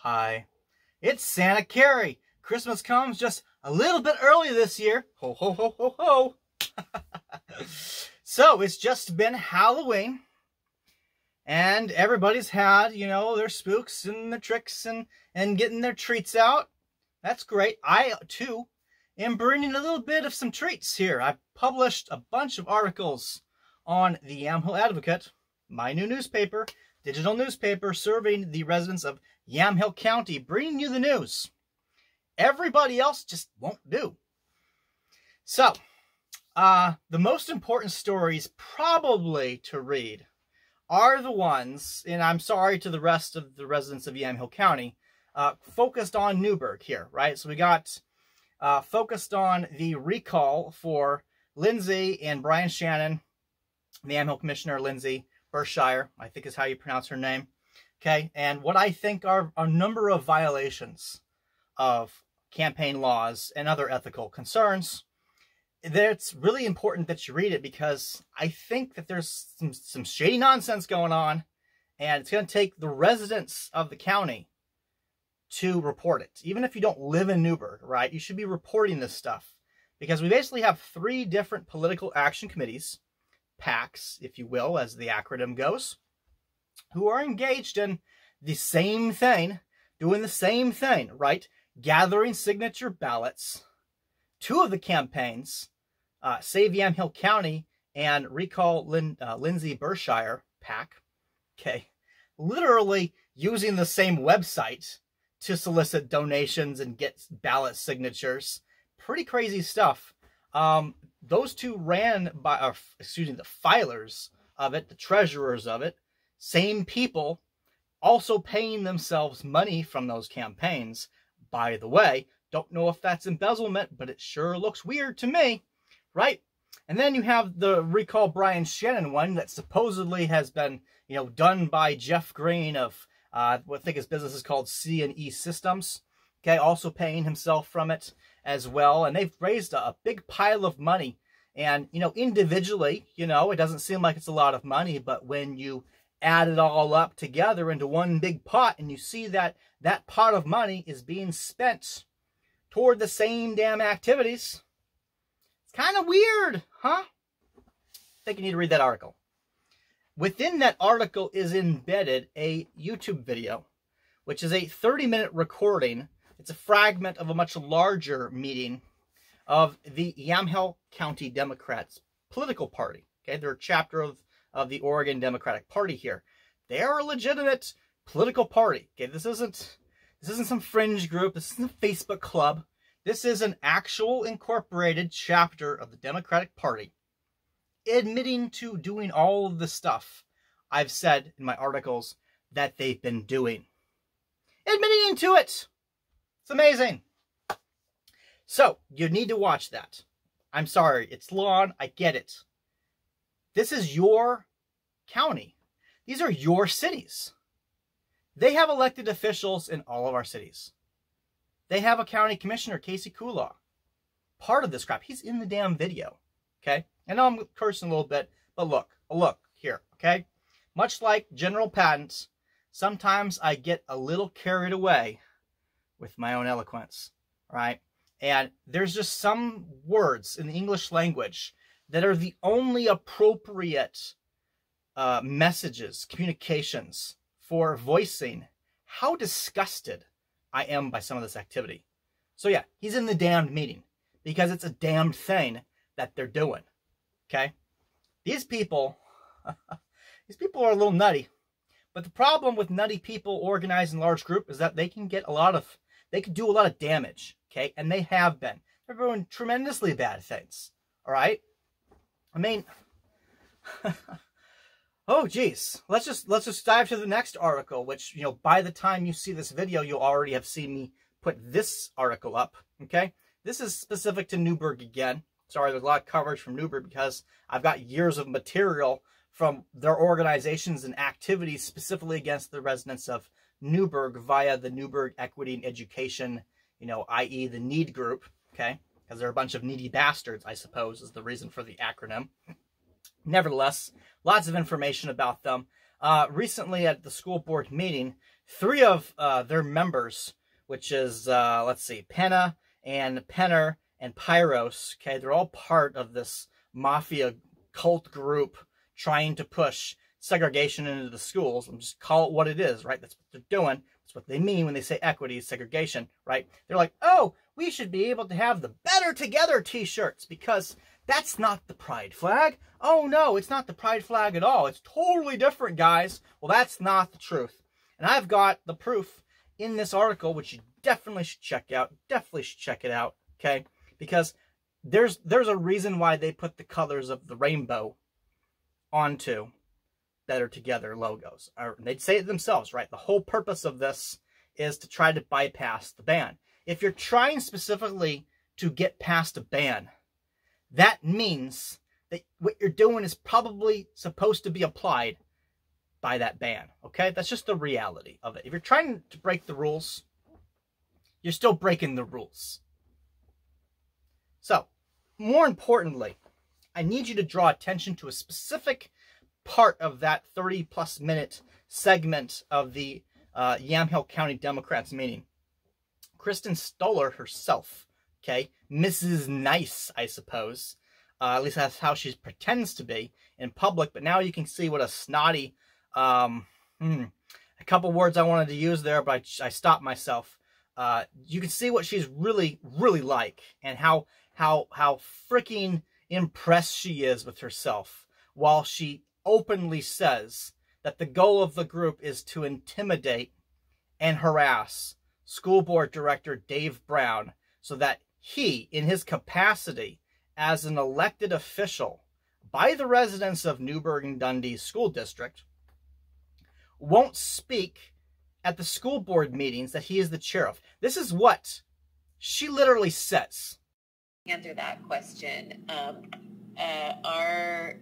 Hi, it's Santa Carey. Christmas comes just a little bit early this year. Ho, ho, ho, ho, ho. So it's just been Halloween. And everybody's had, their spooks and their tricks and getting their treats out. That's great. I, too, am bringing a little bit of some treats here. I published a bunch of articles on the Yamhill Advocate, my new newspaper, digital newspaper serving the residents of Yamhill County, bringing you the news. Everybody else just won't do. So, the most important stories probably to read are the ones, and I'm sorry to the rest of the residents of Yamhill County, focused on Newburgh here, right? So we got focused on the recall for Lindsay and Brian Shannon, the Yamhill Commissioner, Lindsay Berkshire, I think is how you pronounce her name. Okay, and what I think are a number of violations of campaign laws and other ethical concerns. It's really important that you read it because I think that there's some shady nonsense going on, and it's going to take the residents of the county to report it. Even if you don't live in Newburgh, right, you should be reporting this stuff because we basically have 3 different political action committees, PACs, if you will, as the acronym goes, who are engaged in the same thing, doing the same thing, right? Gathering signature ballots. 2 of the campaigns, Save Yamhill County and Recall Lindsay Berkshire PAC, okay, literally using the same website to solicit donations and get ballot signatures. Pretty crazy stuff. Those 2 ran by, the filers of it, the treasurers of it, same people, also paying themselves money from those campaigns. By the way, don't know if that's embezzlement, but it sure looks weird to me, right? And then you have the Recall Brian Shannon one that supposedly has been, done by Jeff Green of what I think his business is called C&E Systems. Okay, also paying himself from it as well. And they've raised a big pile of money. And, individually, it doesn't seem like it's a lot of money, but when you add it all up together into one big pot and you see that that pot of money is being spent toward the same damn activities, it's kind of weird, huh? I think you need to read that article. Within that article is embedded a YouTube video, which is a 30-minute recording. It's a fragment of a much larger meeting of the Yamhill County Democrats political party. Okay, they're a chapter of the Oregon Democratic Party here. They are a legitimate political party. Okay, this isn't some fringe group. This isn't a Facebook club. This is an actual incorporated chapter of the Democratic Party, admitting to doing all of the stuff I've said in my articles that they've been doing. Admitting to it. It's amazing. So, you need to watch that. I'm sorry, it's long, I get it. This is your county. These are your cities. They have elected officials in all of our cities. They have a county commissioner, Casey Kulaw. Part of this crap. He's in the damn video. Okay? I know I'm cursing a little bit, but look here. Okay? Much like General Patton, sometimes I get a little carried away with my own eloquence. Right? And there's just some words in the English language that are the only appropriate messages, communications for voicing how disgusted I am by some of this activity. So yeah, he's in the damned meeting because it's a damned thing that they're doing. Okay? These people are a little nutty. But the problem with nutty people organized in large group is that they can do a lot of damage. Okay? And they have been. They're doing tremendously bad things. All right? I mean, oh geez, let's just dive to the next article, which, by the time you see this video, you'll already have seen me put this article up, okay? This is specific to Newburgh again. Sorry, there's a lot of coverage from Newburgh because I've got years of material from their organizations and activities specifically against the residents of Newburgh via the Newburgh Equity and Education, i.e. the NEED group, okay? Because they're a bunch of needy bastards, I suppose, is the reason for the acronym. Nevertheless, lots of information about them. Recently at the school board meeting, 3 of their members, which is, let's see, Penna and Penner and Pyros, okay, they're all part of this mafia cult group trying to push segregation into the schools, and just call it what it is, right? That's what they're doing. That's what they mean when they say equity, segregation, right? They're like, oh, we should be able to have the Better Together t-shirts because that's not the pride flag. Oh no, it's not the pride flag at all. It's totally different, guys. Well, that's not the truth. And I've got the proof in this article, which you definitely should check out. Definitely should check it out, okay? Because there's a reason why they put the colors of the rainbow onto Better Together logos. Or they'd say it themselves, right? The whole purpose of this is to try to bypass the ban. If you're trying specifically to get past a ban, that means that what you're doing is probably supposed to be applied by that ban, okay? That's just the reality of it. If you're trying to break the rules, you're still breaking the rules. So, more importantly, I need you to draw attention to a specific part of that 30-plus minute segment of the Yamhill County Democrats meeting. Kristen Stoller herself, okay, Mrs. Nice, I suppose. At least that's how she pretends to be in public. But now you can see what a snotty, a couple words I wanted to use there, but I stopped myself. You can see what she's really, really like, and how freaking impressed she is with herself, while she openly says that the goal of the group is to intimidate and harass school board director Dave Brown so that he, in his capacity as an elected official by the residents of Newburgh and Dundee School District, won't speak at the school board meetings that he is the chair of. This is what she literally says. Answer that question. Our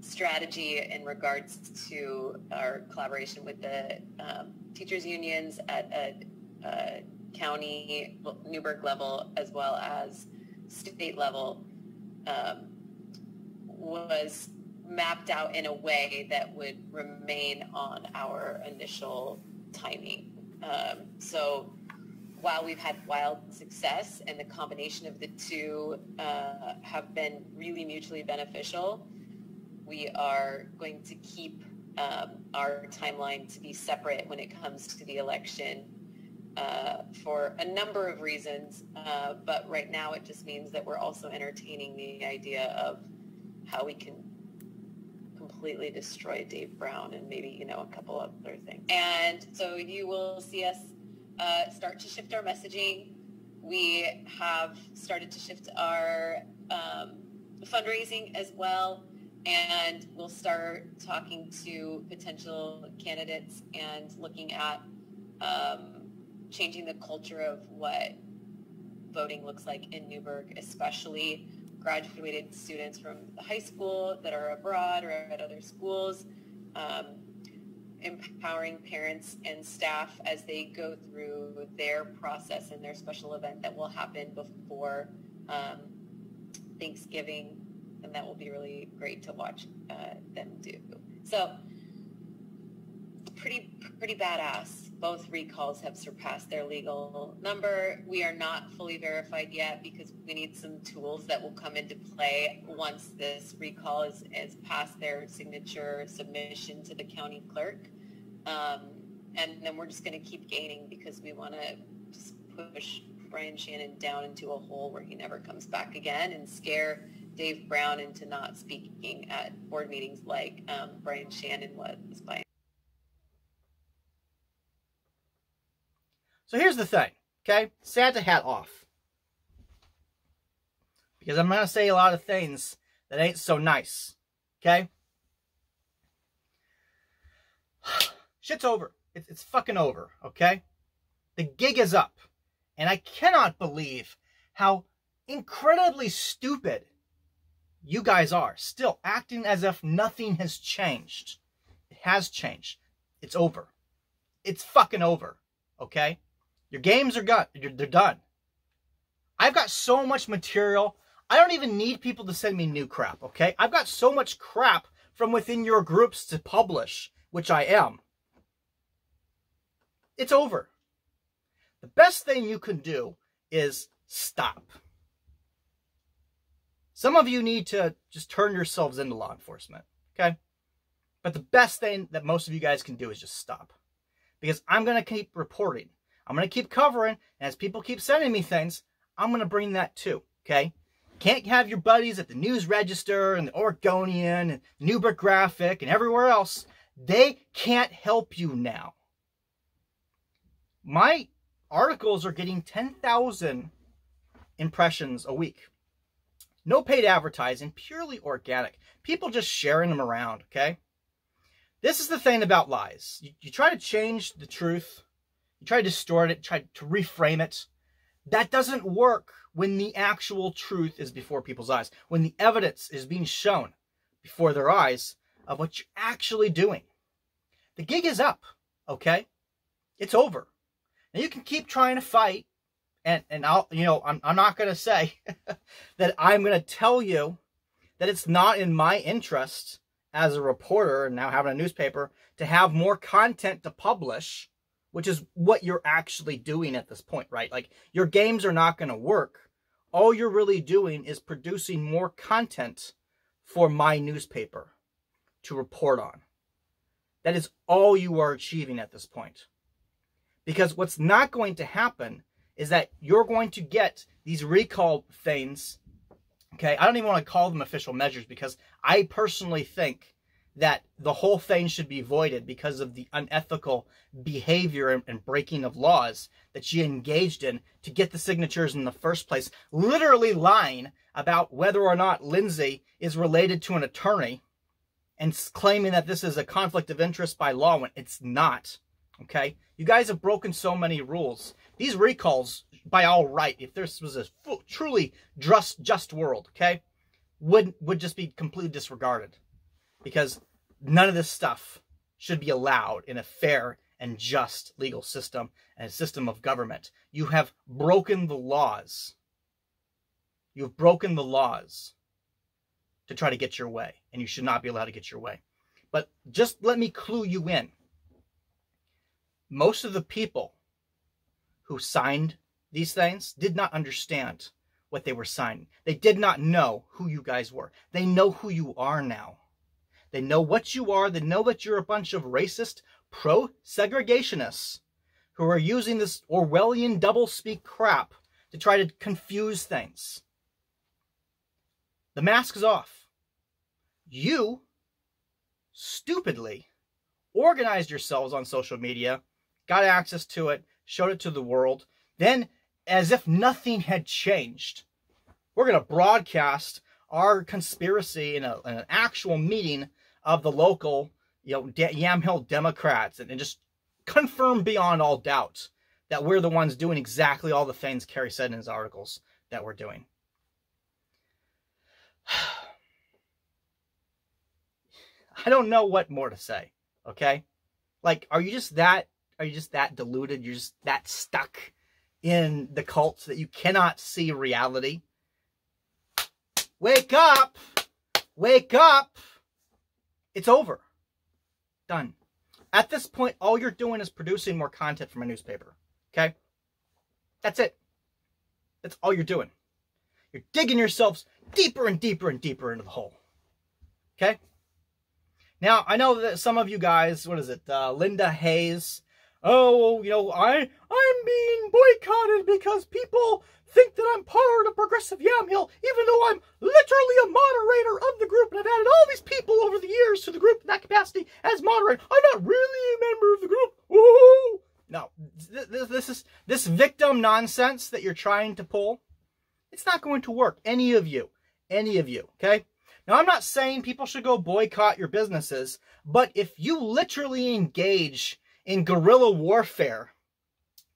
strategy in regards to our collaboration with the teachers unions at a county, Newburgh level, as well as state level, was mapped out in a way that would remain on our initial timing. So while we've had wild success and the combination of the two have been really mutually beneficial, we are going to keep our timeline to be separate when it comes to the election for a number of reasons. But right now it just means that we're also entertaining the idea of how we can completely destroy Dave Brown and maybe, a couple other things. And so you will see us start to shift our messaging. We have started to shift our fundraising as well, and we'll start talking to potential candidates and looking at changing the culture of what voting looks like in Newburgh, especially graduated students from the high school that are abroad or at other schools, empowering parents and staff as they go through their process and their special event that will happen before Thanksgiving, and that will be really great to watch them do. So pretty badass. Both recalls have surpassed their legal number. We are not fully verified yet because we need some tools that will come into play once this recall is past their signature submission to the county clerk. And then we're just going to keep gaining because we want to just push Brian Shannon down into a hole where he never comes back again and scare Dave Brown into not speaking at board meetings like Brian Shannon was by. So here's the thing, okay? Santa hat off. Because I'm going to say a lot of things that ain't so nice, okay? Shit's over. It's fucking over, okay? The gig is up. And I cannot believe how incredibly stupid you guys are. Still acting as if nothing has changed. It has changed. It's over. It's fucking over, okay? Your games are done. They're done. I've got so much material. I don't even need people to send me new crap, okay? I've got so much crap from within your groups to publish, which I am. It's over. The best thing you can do is stop. Some of you need to just turn yourselves into law enforcement, okay? But the best thing that most of you guys can do is just stop. Because I'm going to keep reporting. I'm going to keep covering. And as people keep sending me things, I'm going to bring that too, okay? Can't have your buddies at the News Register and the Oregonian and Newburgh Graphic and everywhere else. They can't help you now. My articles are getting 10,000 impressions a week. No paid advertising, purely organic. People just sharing them around, okay? This is the thing about lies. You try to change the truth. You try to distort it, try to reframe it. That doesn't work when the actual truth is before people's eyes. When the evidence is being shown before their eyes of what you're actually doing. The gig is up, okay? It's over. Now you can keep trying to fight. And I'm not going to say that I'm going to tell you that it's not in my interest as a reporter and now having a newspaper to have more content to publish, which is what you're actually doing at this point, right? Like, your games are not going to work. All you're really doing is producing more content for my newspaper to report on. That is all you are achieving at this point. Because what's not going to happen is that you're going to get these recall things, okay? I don't even want to call them official measures because I personally think that the whole thing should be voided because of the unethical behavior and breaking of laws that she engaged in to get the signatures in the first place, literally lying about whether or not Lindsay is related to an attorney and claiming that this is a conflict of interest by law when it's not. Okay, you guys have broken so many rules. These recalls, by all right, if this was a truly just world, okay, would just be completely disregarded, because none of this stuff should be allowed in a fair and just legal system and a system of government. You have broken the laws. You've broken the laws to try to get your way, and you should not be allowed to get your way. But just let me clue you in. Most of the people who signed these things did not understand what they were signing. They did not know who you guys were. They know who you are now. They know what you are. They know that you're a bunch of racist, pro-segregationists who are using this Orwellian doublespeak crap to try to confuse things. The mask is off. You, stupidly, organized yourselves on social media, got access to it, showed it to the world. Then, as if nothing had changed, we're going to broadcast our conspiracy in an actual meeting of the local, Yamhill Democrats, and just confirm beyond all doubt that we're the ones doing exactly all the things Kerry said in his articles that we're doing. I don't know what more to say, okay? Like, are you just that deluded? You're just that stuck in the cults that you cannot see reality? Wake up! Wake up! It's over. Done. At this point, all you're doing is producing more content from a newspaper, okay? That's it. That's all you're doing. You're digging yourselves deeper and deeper and deeper into the hole, okay? Now, I know that some of you guys, what is it, Linda Hayes, oh, I'm being boycotted because people think that I'm part of Progressive Yamhill, even though I'm literally a moderator of the group, and I've added all these people over the years to the group in that capacity as moderator. I'm not really a member of the group. Woo! No, this victim nonsense that you're trying to pull, it's not going to work. Any of you, okay? Now, I'm not saying people should go boycott your businesses, but if you literally engage in guerrilla warfare,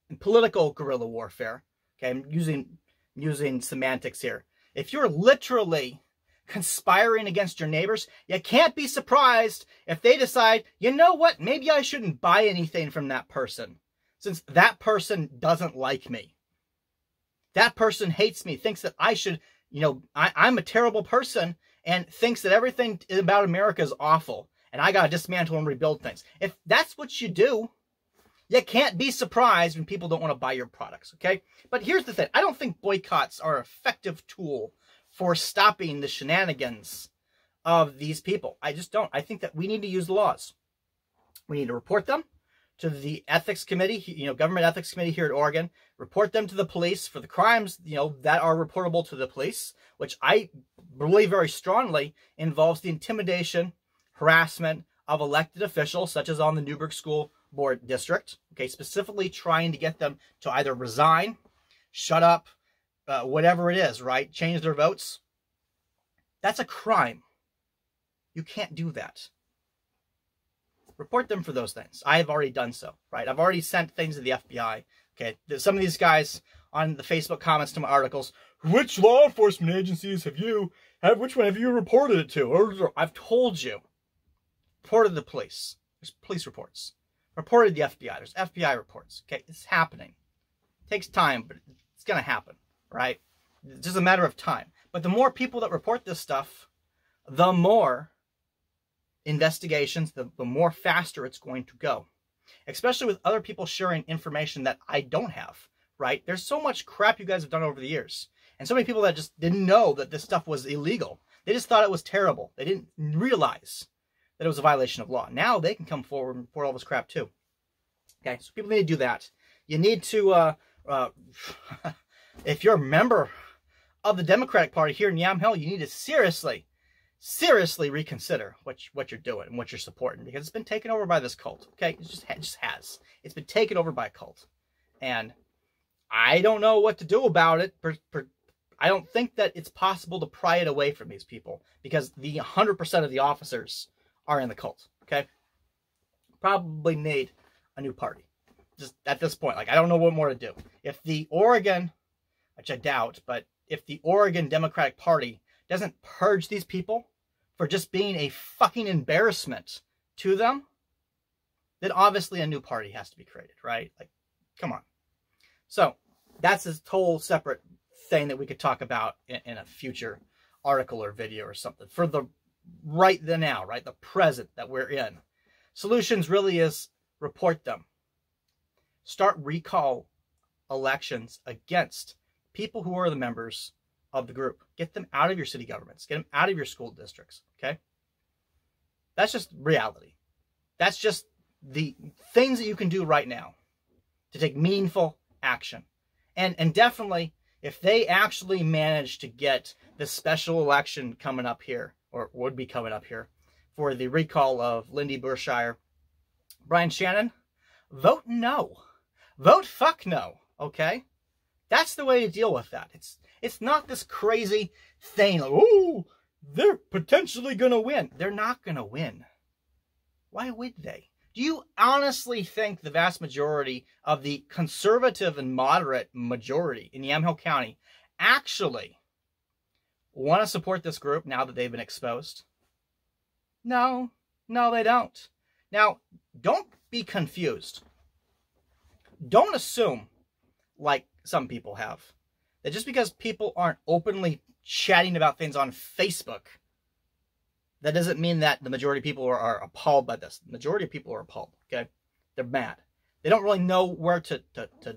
in political guerrilla warfare, okay, I'm using semantics here. If you're literally conspiring against your neighbors, you can't be surprised if they decide, you know what, maybe I shouldn't buy anything from that person, since that person doesn't like me. That person hates me, thinks that I should, I'm a terrible person, and thinks that everything about America is awful, and I gotta dismantle and rebuild things. If that's what you do, You can't be surprised when people don't want to buy your products, okay? But here's the thing. I don't think boycotts are an effective tool for stopping the shenanigans of these people. I just don't. I think that we need to use the laws. We need to report them to the ethics committee, government ethics committee here at Oregon, report them to the police for the crimes, that are reportable to the police, which I believe very strongly involves the intimidation, harassment of elected officials, such as on the Newburgh School Board District, okay, specifically trying to get them to either resign, shut up, whatever it is, right? Change their votes. That's a crime. You can't do that. Report them for those things. I have already done so, right? I've already sent things to the FBI. Okay, some of these guys on the Facebook comments to my articles, which law enforcement agencies which one have you reported it to? Or I've told you. Reported the police. There's police reports. Reported the FBI. There's FBI reports. Okay, it's happening. It takes time, but it's going to happen, right? It's just a matter of time. But the more people that report this stuff, the more investigations, the more faster it's going to go. Especially with other people sharing information that I don't have, right? There's so much crap you guys have done over the years. And so many people that just didn't know that this stuff was illegal. They just thought it was terrible. They didn't realize that it was a violation of law. Now they can come forward and report all this crap too. Okay, so people need to do that. You need to, if you're a member of the Democratic Party here in Yamhill, you need to seriously reconsider what you're doing and what you're supporting, because it's been taken over by this cult. Okay, it just has. It's been taken over by a cult, and I don't know what to do about it. I don't think that it's possible to pry it away from these people, because the 100% of the officers are in the cult. Okay, probably need a new party. Just at this point, I don't know what more to do. If the Oregon, which I doubt, but if the Oregon Democratic Party doesn't purge these people for just being a fucking embarrassment to them, then obviously a new party has to be created, right? Come on. So that's a whole separate thing that we could talk about in a future article or video or something. For the right the now, right? The present that we're in. Solutions really is report them. Start recall elections against people who are the members of the group. Get them out of your city governments. Get them out of your school districts, okay? That's just reality. That's just the things that you can do right now to take meaningful action. And definitely, if they actually manage to get this special election coming up here, or would be coming up here, for the recall of Lindy Burshire, Brian Shannon, vote no. Vote fuck no, okay? That's the way to deal with that. It's not this crazy thing, oh, they're potentially going to win. They're not going to win. Why would they? Do you honestly think the vast majority of the conservative and moderate majority in Yamhill County actually want to support this group now that they've been exposed? No, they don't. Now, don't be confused. Don't assume, like some people have, that just because people aren't openly chatting about things on Facebook, that doesn't mean that the majority of people are appalled by this. The majority of people are appalled, okay? They're mad. They don't really know where to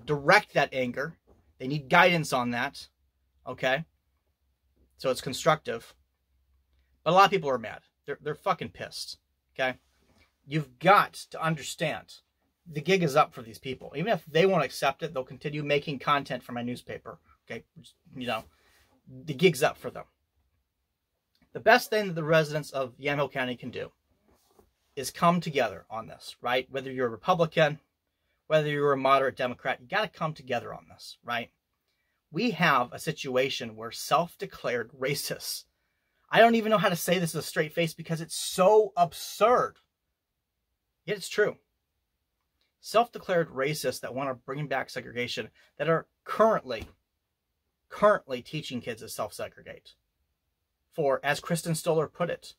direct that anger. They need guidance on that, okay? So it's constructive. But a lot of people are mad. They're fucking pissed, okay? You've got to understand, the gig is up for these people. Even if they won't accept it, they'll continue making content for my newspaper, okay? The gig's up for them. The best thing that the residents of Yamhill County can do is come together on this, right? Whether you're a Republican, whether you're a moderate Democrat, you got to come together on this, right? We have a situation where self-declared racists, I don't even know how to say this with a straight face because it's so absurd. Yet it's true. Self-declared racists that want to bring back segregation, that are currently teaching kids to self-segregate. For, as Kristen Stoller put it,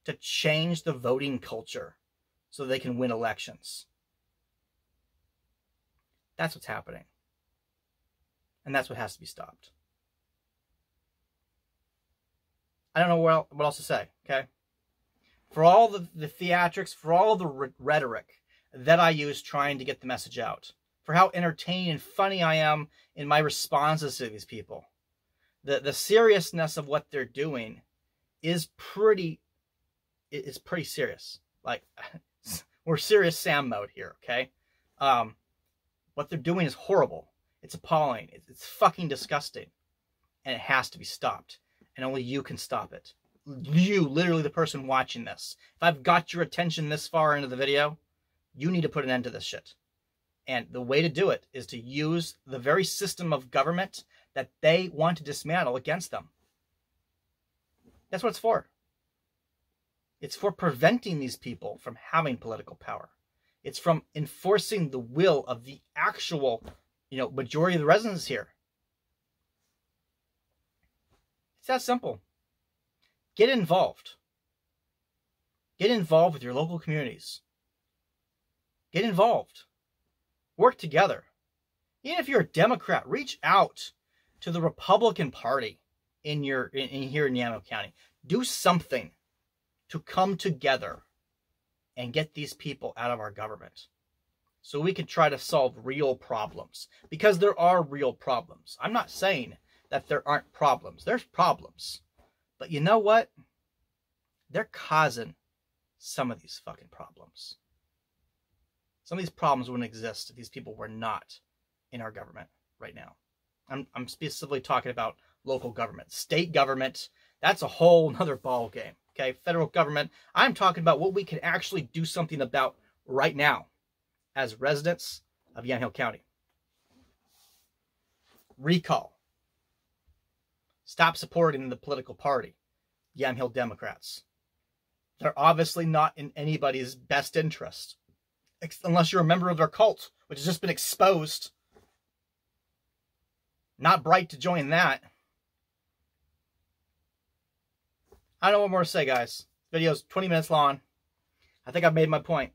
to change the voting culture so they can win elections. That's what's happening. And that's what has to be stopped. I don't know what else to say, okay? For all the theatrics, for all the rhetoric that I use trying to get the message out, for how entertaining and funny I am in my responses to these people. The seriousness of what they're doing is pretty serious. Like, we're serious Sam mode here, okay? What they're doing is horrible. It's appalling. It's fucking disgusting. And it has to be stopped. And only you can stop it. You, literally the person watching this. If I've got your attention this far into the video, you need to put an end to this shit. And the way to do it is to use the very system of government that they want to dismantle against them. That's what it's for. It's for preventing these people from having political power. It's from enforcing the will of the actual, majority of the residents here. It's that simple. Get involved. Get involved with your local communities. Get involved. Work together. Even if you're a Democrat, reach out to the Republican Party here in Yamhill County. Do something to come together and get these people out of our government so we can try to solve real problems, because there are real problems. I'm not saying that there aren't problems. There's problems. But you know what? They're causing some of these fucking problems. Some of these problems wouldn't exist if these people were not in our government right now. I'm specifically talking about local government. State government, that's a whole nother ball game. Okay, federal government, I'm talking about what we can actually do something about right now as residents of Yamhill County. Recall. Stop supporting the political party, Yamhill Democrats. They're obviously not in anybody's best interest, unless you're a member of their cult, which has just been exposed. Not bright to join that. I don't know what more to say, guys. This video's 20 minutes long. I think I've made my point.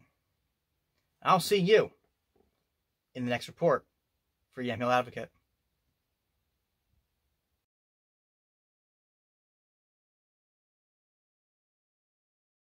I'll see you in the next report for Yamhill Advocate.